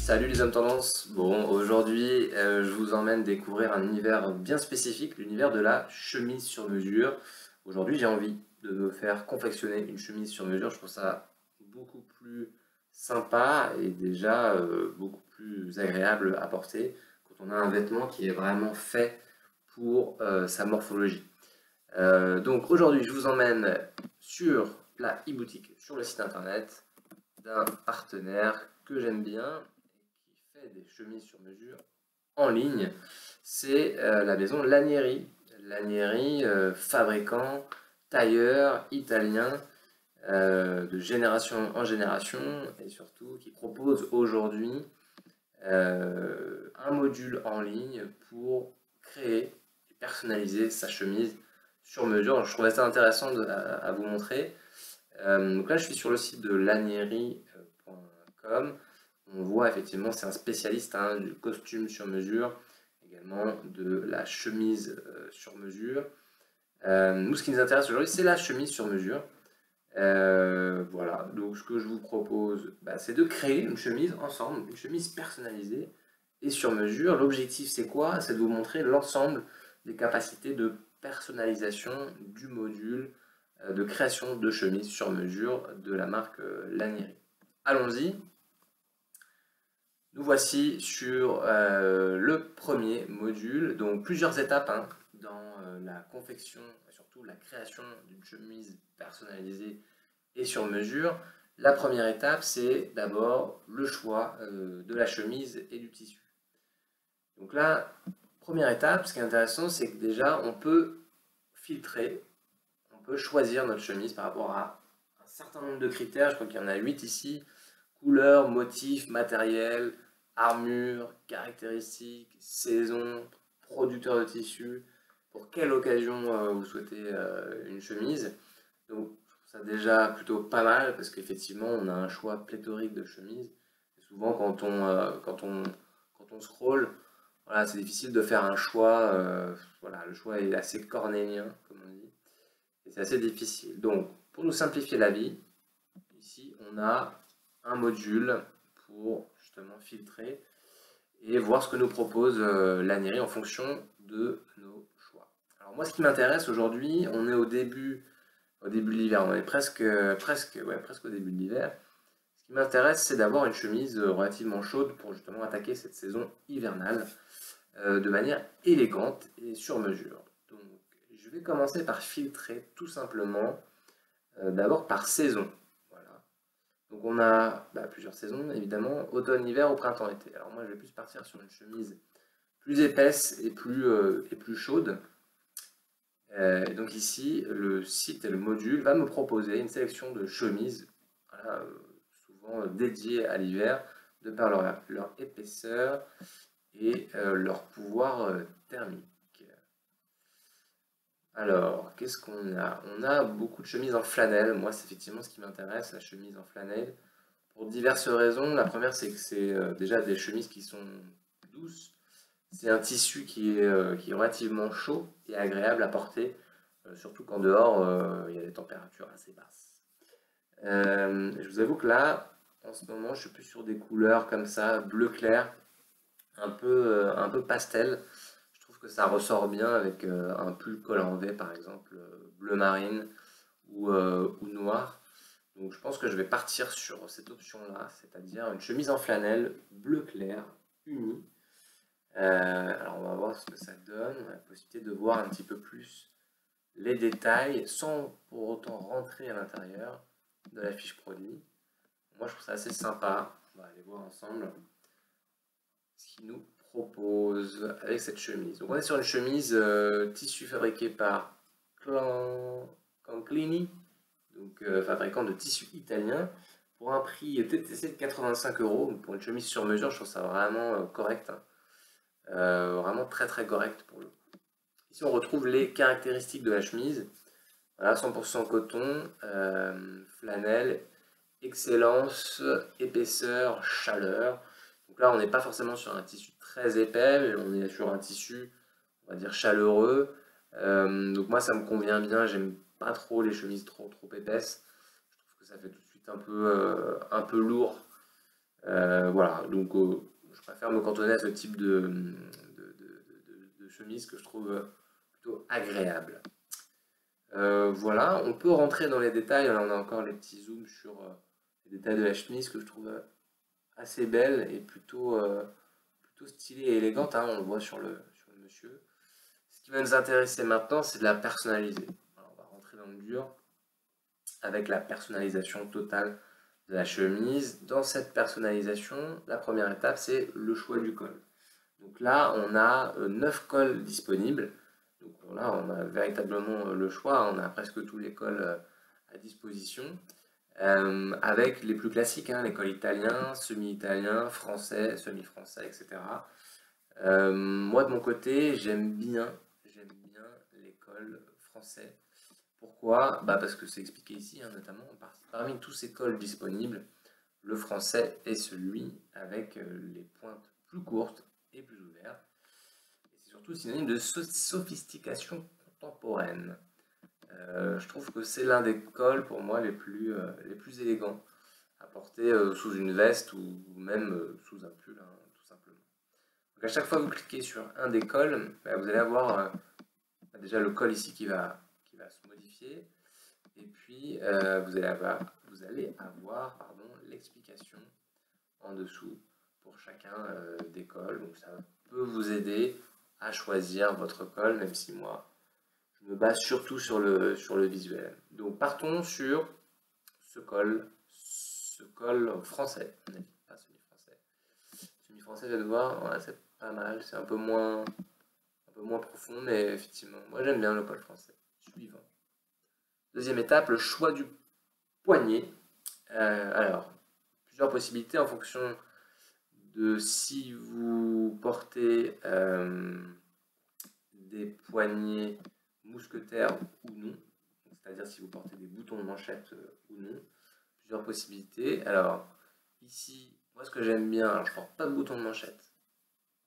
Salut les hommes tendance. Bon, aujourd'hui, je vous emmène découvrir un univers bien spécifique, l'univers de la chemise sur mesure. Aujourd'hui, j'ai envie de me faire confectionner une chemise sur mesure. Je trouve ça beaucoup plus sympa et déjà beaucoup plus agréable à porter quand on a un vêtement qui est vraiment fait pour sa morphologie. Donc aujourd'hui, je vous emmène sur la e-boutique, sur le site internet d'un partenaire que j'aime bien et qui fait des chemises sur mesure en ligne. C'est la maison Lanieri. Lanieri, fabricant, tailleur italien de génération en génération et surtout qui propose aujourd'hui un module en ligne pour créer et personnaliser sa chemise sur mesure. Je trouvais ça intéressant à vous montrer. Donc là, je suis sur le site de lanieri.com. On voit effectivement, c'est un spécialiste du costume sur mesure, également de la chemise sur mesure. Nous, ce qui nous intéresse aujourd'hui, c'est la chemise sur mesure. Voilà, donc ce que je vous propose, c'est de créer une chemise ensemble, une chemise personnalisée et sur mesure. L'objectif, c'est quoi? C'est de vous montrer l'ensemble des capacités de personnalisation du module de création de chemises sur mesure de la marque Lanieri. Allons-y. Nous voici sur le premier module, donc plusieurs étapes dans la confection, et surtout la création d'une chemise personnalisée et sur mesure. La première étape, c'est d'abord le choix de la chemise et du tissu. Donc là, première étape, ce qui est intéressant, c'est que déjà, on peut filtrer, on peut choisir notre chemise par rapport à un certain nombre de critères. Je crois qu'il y en a 8 ici. Couleur, motif, matériel, armure, caractéristiques, saison, producteur de tissu, pour quelle occasion vous souhaitez une chemise. Donc je trouve ça déjà plutôt pas mal parce qu'effectivement on a un choix pléthorique de chemises. Et souvent quand on scrolle, voilà, c'est difficile de faire un choix. Voilà, le choix est assez cornélien, comme on dit. Et c'est assez difficile. Donc pour nous simplifier la vie, ici on a un module pour justement filtrer et voir ce que nous propose Lanieri en fonction de nos choix. Alors moi, ce qui m'intéresse aujourd'hui, on est au début de l'hiver, on est presque au début de l'hiver. Ce qui m'intéresse, c'est d'avoir une chemise relativement chaude pour justement attaquer cette saison hivernale de manière élégante et sur mesure. Donc, je vais commencer par filtrer tout simplement, d'abord par saison. Donc on a plusieurs saisons, évidemment, automne, hiver, au printemps, été. Alors moi je vais plus partir sur une chemise plus épaisse et plus chaude. Et donc ici, le site et le module va me proposer une sélection de chemises, voilà, souvent dédiées à l'hiver, de par leur épaisseur et leur pouvoir thermique. Alors, qu'est-ce qu'on a? On a beaucoup de chemises en flanelle. Moi, c'est effectivement ce qui m'intéresse, la chemise en flanelle. Pour diverses raisons. La première, c'est que c'est déjà des chemises qui sont douces. C'est un tissu qui est relativement chaud et agréable à porter, surtout quand dehors, il y a des températures assez basses. Je vous avoue que là, en ce moment, je suis plus sur des couleurs comme ça, bleu clair, un peu pastel. Je trouve que ça ressort bien avec un pull col en V, par exemple, bleu marine ou noir. Donc je pense que je vais partir sur cette option-là, c'est-à-dire une chemise en flanelle bleu clair, unie. Alors on va voir ce que ça donne. On a la possibilité de voir un petit peu plus les détails sans pour autant rentrer à l'intérieur de la fiche produit. Moi je trouve ça assez sympa. On va aller voir ensemble ce qu'il nous propose avec cette chemise. Donc on est sur une chemise tissu fabriqué par Conclini, donc fabricant de tissu italien, pour un prix TTC de 85 €. Pour une chemise sur mesure, je trouve ça vraiment correct. Vraiment très très correct pour le coup. Ici, on retrouve les caractéristiques de la chemise. Voilà, 100% coton, flanelle, excellence, épaisseur, chaleur. Donc là, on n'est pas forcément sur un tissu très épais, mais on est sur un tissu, on va dire, chaleureux. Donc moi, ça me convient bien. J'aime pas trop les chemises trop épaisses. Je trouve que ça fait tout de suite un peu lourd Voilà, donc je préfère me cantonner à ce type de chemise que je trouve plutôt agréable. Voilà, on peut rentrer dans les détails. Là, on a encore les petits zooms sur les détails de la chemise que je trouve assez belle et plutôt stylée et élégante, hein, on le voit sur le monsieur. Ce qui va nous intéresser maintenant, c'est de la personnaliser. Alors, on va rentrer dans le dur avec la personnalisation totale de la chemise. Dans cette personnalisation, la première étape, c'est le choix du col. Donc là, on a 9 cols disponibles. Donc là, on a véritablement le choix. On a presque tous les cols à disposition. Avec les plus classiques, hein, les cols italiens, semi-italiens, français, semi-français, etc. Moi, de mon côté, j'aime bien les cols français. Pourquoi? Bah parce que c'est expliqué ici, hein, notamment, parmi tous ces cols disponibles, le français est celui avec les pointes plus courtes et plus ouvertes. Et c'est surtout synonyme de sophistication contemporaine. Je trouve que c'est l'un des cols pour moi les plus élégants à porter sous une veste ou même sous un pull, hein, tout simplement. Donc à chaque fois que vous cliquez sur un des cols, bah, vous allez avoir déjà le col ici qui va se modifier. Et puis vous allez avoir l'explication en dessous pour chacun des cols. Donc ça peut vous aider à choisir votre col, même si moi je me base surtout sur le visuel. Donc partons sur ce col français, pas semi-français. Semi-français, je vais voir, ouais, c'est pas mal, c'est un peu moins profond, mais effectivement, moi j'aime bien le col français. Suivant. Deuxième étape, le choix du poignet. Alors, plusieurs possibilités en fonction de si vous portez des poignets mousquetaires ou non, c'est-à-dire si vous portez des boutons de manchette ou non. Plusieurs possibilités. Alors, ici, moi ce que j'aime bien, alors je porte pas de boutons de manchette.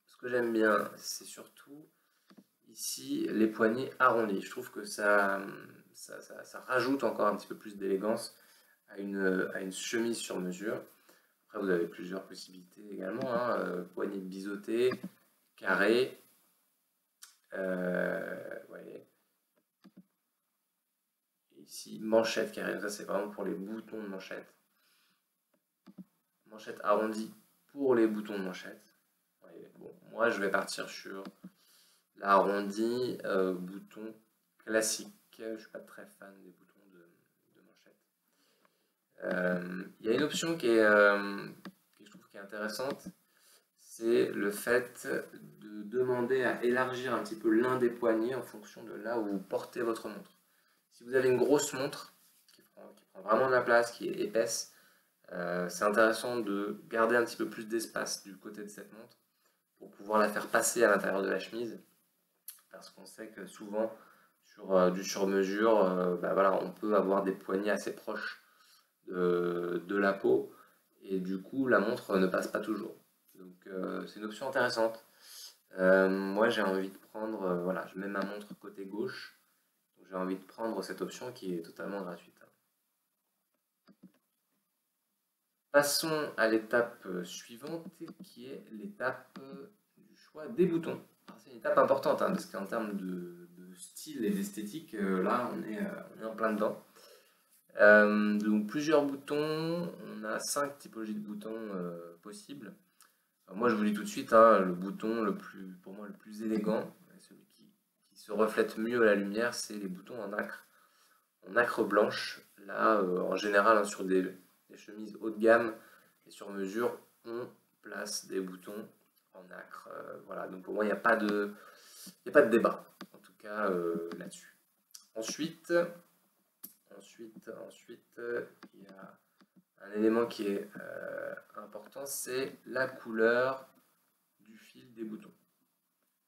Ce que j'aime bien, c'est surtout ici les poignets arrondis. Je trouve que ça rajoute encore un petit peu plus d'élégance à une chemise sur mesure. Après, vous avez plusieurs possibilités également, hein, poignets biseautés, carrés, voyez. Ici, manchette carrée, ça c'est vraiment pour les boutons de manchette. Manchette arrondie pour les boutons de manchette. Voyez. Bon, moi je vais partir sur l'arrondi bouton classique. Je ne suis pas très fan des boutons de manchette. Il y a une option qui je trouve qui est intéressante, c'est le fait de demander à élargir un petit peu l'un des poignets en fonction de là où vous portez votre montre. Si vous avez une grosse montre qui prend vraiment de la place, qui est épaisse, c'est intéressant de garder un petit peu plus d'espace du côté de cette montre pour pouvoir la faire passer à l'intérieur de la chemise, parce qu'on sait que souvent sur du sur-mesure, bah voilà, on peut avoir des poignets assez proches de la peau et du coup la montre ne passe pas toujours. Donc c'est une option intéressante. Moi j'ai envie de prendre, voilà, je mets ma montre côté gauche, donc j'ai envie de prendre cette option qui est totalement gratuite. Passons à l'étape suivante qui est l'étape du choix des boutons. C'est une étape importante parce qu'en termes de style et d'esthétique, là on est en plein dedans. Donc plusieurs boutons, on a 5 typologies de boutons possibles. Alors, moi je vous dis tout de suite, le bouton pour moi le plus élégant, celui qui se reflète mieux à la lumière, c'est les boutons en nacre blanche. Là en général sur des chemises haut de gamme et sur mesure, on place des boutons en nacre. Voilà, donc pour moi il n'y a pas de débat, en tout cas là-dessus. Ensuite, il y a un élément qui est important, c'est la couleur du fil des boutons.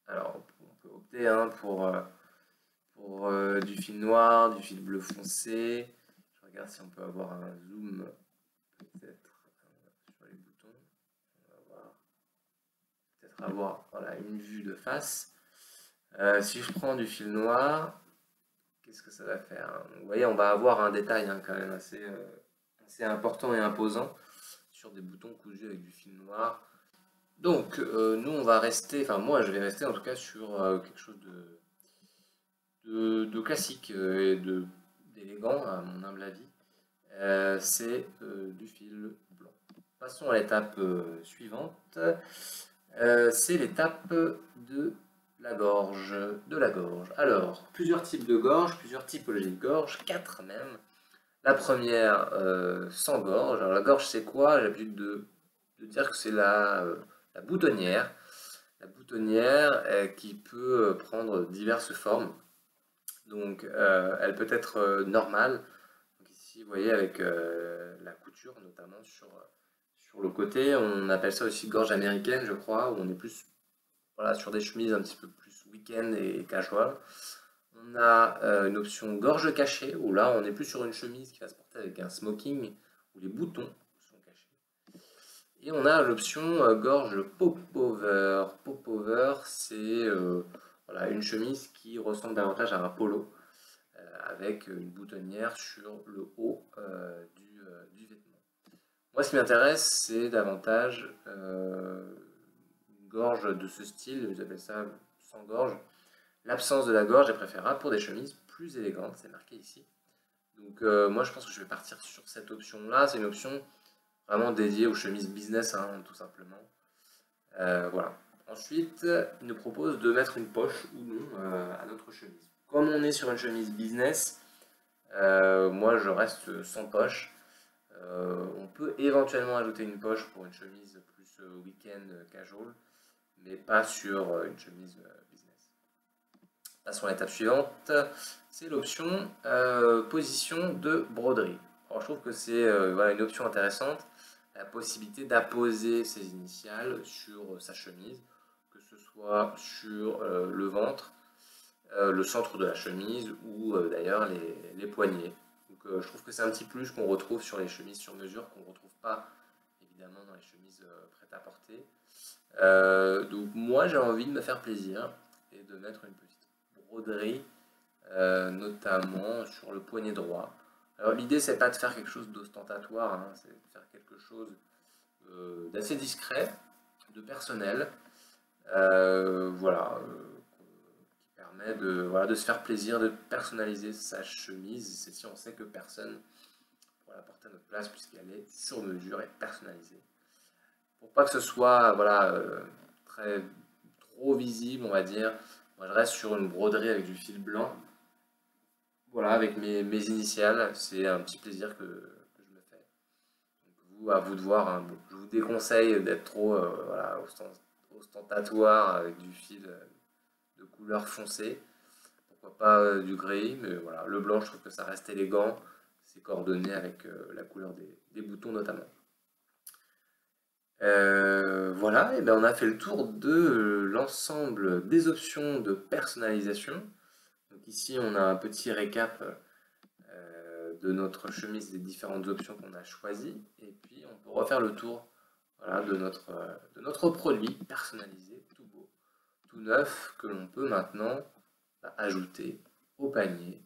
Alors, on peut opter pour du fil noir, du fil bleu foncé. Je regarde si on peut avoir un zoom peut-être sur les boutons. On va peut-être avoir voilà, une vue de face. Si je prends du fil noir, qu'est-ce que ça va faire? Vous voyez, on va avoir un détail quand même assez important et imposant sur des boutons cousus avec du fil noir. Donc, nous, on va rester, enfin moi, je vais rester en tout cas sur quelque chose de classique et d'élégant, à mon humble avis. C'est du fil blanc. Passons à l'étape suivante. C'est l'étape de la gorge. Alors, plusieurs types de gorge, plusieurs typologies de gorge, 4 même. La première, sans gorge. Alors la gorge, c'est quoi? J'ai l'habitude de dire que c'est la boutonnière. La boutonnière qui peut prendre diverses formes. Donc elle peut être normale. Donc ici, vous voyez, avec la couture, notamment sur le côté. On appelle ça aussi gorge américaine, je crois, où on est plus voilà, sur des chemises un petit peu plus week-end et casual. On a une option gorge cachée, où là on est plus sur une chemise qui va se porter avec un smoking, où les boutons sont cachés. Et on a l'option gorge popover. Popover, c'est voilà, une chemise qui ressemble davantage à un polo, avec une boutonnière sur le haut du vêtement. Moi, ce qui m'intéresse, c'est davantage une gorge de ce style, vous appelez ça sans gorge. L'absence de la gorge est préférable pour des chemises plus élégantes, c'est marqué ici. Donc moi, je pense que je vais partir sur cette option-là. C'est une option vraiment dédiée aux chemises business, hein, tout simplement. Voilà. Ensuite, il nous propose de mettre une poche ou non à notre chemise. Comme on est sur une chemise business, moi je reste sans poche. On peut éventuellement ajouter une poche pour une chemise plus week-end casual, mais pas sur une chemise business. Passons à l'étape suivante, c'est l'option position de broderie. Alors, je trouve que c'est voilà, une option intéressante, la possibilité d'apposer ses initiales sur sa chemise, que ce soit sur le ventre, le centre de la chemise ou d'ailleurs les poignets. Donc je trouve que c'est un petit plus qu'on retrouve sur les chemises sur mesure, qu'on ne retrouve pas évidemment dans les chemises prêtes à porter. Donc moi j'ai envie de me faire plaisir et de mettre une petite broderie, notamment sur le poignet droit. Alors l'idée c'est pas de faire quelque chose d'ostentatoire, hein, c'est de faire quelque chose d'assez discret, de personnel, voilà, qui permet de, voilà, de se faire plaisir, de personnaliser sa chemise, c'est si on sait que personne pourra la porter à notre place puisqu'elle est sur mesure et personnalisée. Pour pas que ce soit voilà, trop visible, on va dire, moi je reste sur une broderie avec du fil blanc. Voilà, avec mes initiales, c'est un petit plaisir que je me fais. Donc vous, à vous de voir, hein. Bon, je vous déconseille d'être trop voilà, ostentatoire avec du fil de couleur foncée. Pourquoi pas du gris, mais voilà, le blanc, je trouve que ça reste élégant. C'est coordonné avec la couleur des boutons notamment. Voilà, et ben on a fait le tour de l'ensemble des options de personnalisation. Donc ici, on a un petit récap de notre chemise, des différentes options qu'on a choisies. Et puis, on peut refaire le tour voilà, de notre produit personnalisé, tout beau, tout neuf, que l'on peut maintenant ajouter au panier